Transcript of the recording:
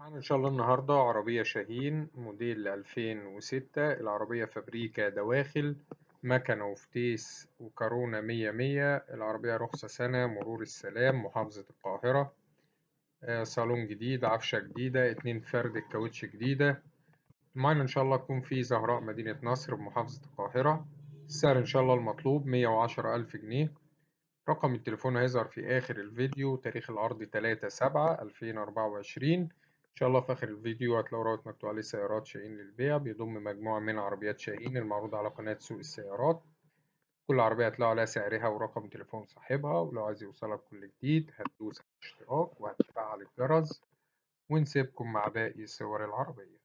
معانا إن شاء الله النهاردة عربية شاهين موديل 2006. العربية فابريكا دواخل، مكنة وفتيس وكارونا 100. العربية رخصة سنة، مرور السلام، محافظة القاهرة. صالون جديد، عفشة جديدة، 2 فرد الكاوتش جديدة. معانا إن شاء الله تكون في زهراء مدينة نصر بمحافظة القاهرة. السعر إن شاء الله المطلوب 110,000 جنيه. رقم التليفون هيظهر في آخر الفيديو. تاريخ العرض 3/7/2024. إن شاء الله في آخر الفيديو هتلاقوا رابط مكتوب عليه سيارات شاهين للبيع، بيضم مجموعة من عربيات شاهين المعروضة على قناة سوق السيارات. كل عربية هتلاقوا عليها سعرها ورقم تليفون صاحبها، ولو عايز يوصلك كل جديد هتدوس على الاشتراك وهتفعل الجرس. ونسيبكم مع باقي صور العربية.